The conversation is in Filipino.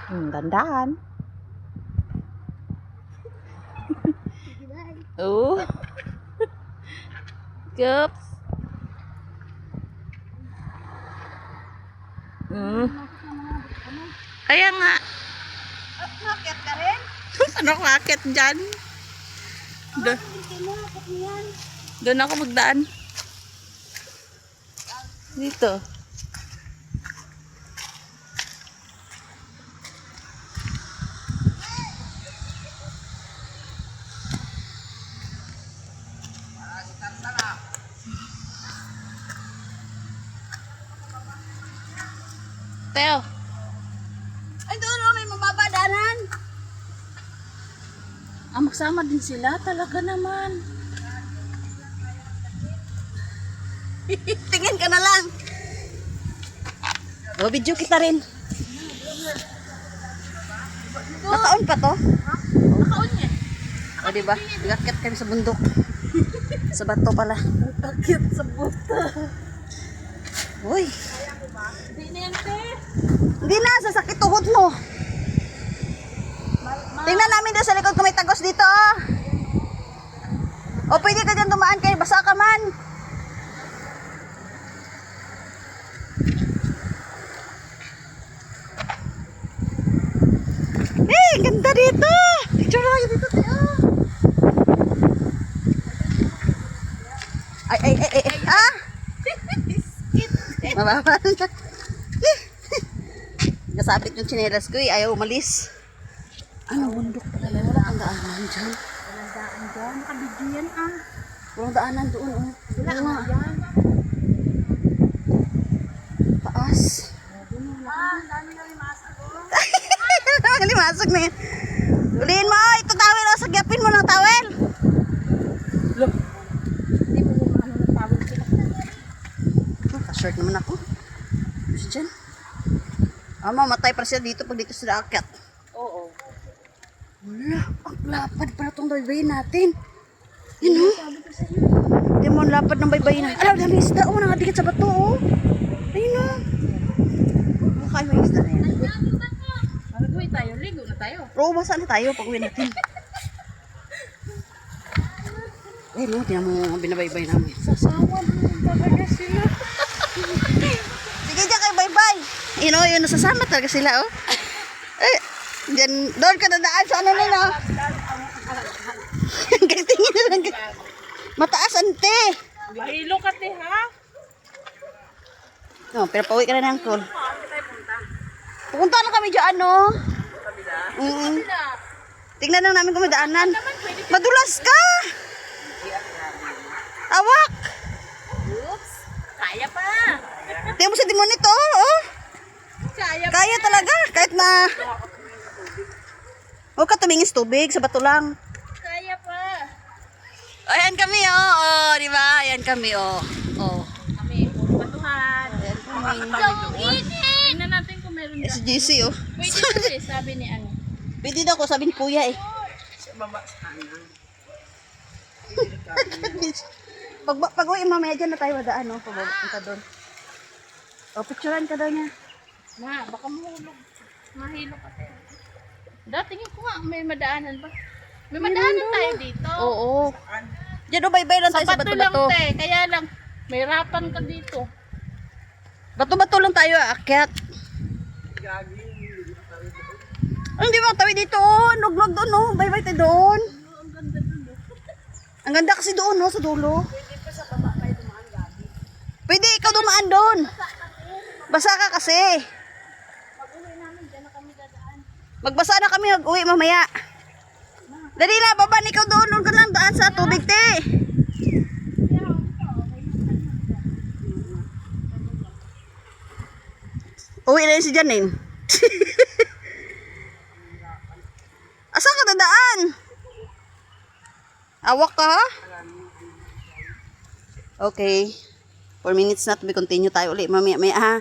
Dandahan. Oh. Cups. Kaya nga. Nakakit ka rin? Ano akit dyan? Doon ako magdaan. Dito. Teo. Ay, doon may mababadanan. Magsama din sila. Talaga naman. Tingin ka na lang. O, video kita rin. Nakaon pa to? Nakaon niya. O, diba? Nagakit kami sa bundok. Sa bato pala. Nagakit sa buta. Uy. Hindi na yan, te. Hindi na, sasakit tuhod mo. Tingnan namin doon sa likod kung may tagos dito. O, pwede ka dyan dumaan kayo. Basa ka man. Ganda dito. Picture na kayo dito. Ay. Ah! Mababa na. Nasabit yung tsinelas ko eh. Ayaw umalis. Ano, bundok pala. Wala kang daanan dyan. Walang daan dyan. Nakabidyo yan, Walang daanan doon. Oh. Wala nga yan. Taas. Dami na limasag, Limasag na yan. Ulihin mo. Ito tawel. O, sagyapin mo ng tawel. Look. Hindi mo yung ano ng tawag sila. Pa-short naman ako. Gusto dyan. Mamatay pa siya dito pag dito sila akyat. Oo. Wala. Ang lapad pala itong baybayin natin. Yun o. Hindi mo ang lapad ng baybayin natin. Alam, dami isda. O, nangadikit sa bato o. Ayun o. Mukha yung isda na yan. Mag-uwi tayo. Ligo na tayo. Oo, basa na tayo pag uwi natin. Ayun o, tinan mo ang binabaybay namin. Sasawa naman talaga sila. Sige dyan kayo, bye-bye. Yun o, yun, nasasama talaga sila o. Eh, dyan, doon ka nadaan sa ano nila. Tingin na lang. Mataas, ante. Mahilo ka, te, ha? No, pero pauwi ka na ng call. Pupunta na kami dyan, no? Tingnan lang namin kung may daanan. Madulas ka! Awak! Oops. Kaya pa. Tingnan mo sa timon nito, oh. Kaya pa. Kaya talaga, kahit na... Huwag ka tumingin sa tubig, sa bato lang. Kaya pa. Ayan kami, oh. Oh, di ba? Ayan kami, oh. Oh. Kami, puro batuhan. Ayan kami. So, tingnan natin kung meron dyan. SGC, oh. Pwede na rin, sabi ni ano. Pwede daw ko, sabi ni kuya, eh. Pag uwi, mamaya dyan na tayo madaan, no? Pagpunta doon. O, picturean ka daw niya. Ma, baka mahulog. Mahilo ka tayo. Tingin ko nga, may madaanan ba? May madaanan tayo dito. Oo. Diyan, bye-bye lang tayo sa Bato lang, bato-bato. te. Kaya lang, may rapan ka dito. Bato-bato lang tayo, aakyat. Hindi mo tawi dito, oh. Nuglog doon, oh. Bye-bye tayo doon. Ang ganda dun, Ang ganda kasi doon, no, sa dulo. Pwede pa sa baba kayo dumaan, Gabi. Pwede ikaw dumaan doon. Basa ka kasi. Pag-uwi namin, dyan na kami dadaan. Magbasa na kami, mag-uwi mamaya. Dali na, baba ikaw doon. Doon ka lang daan sa tubig, te. Uwi na yun si Janine. Asa ka dadaan? Awak ka, ha? Okay. 4 minutes na to be continue tayo ulit mamaya, ha?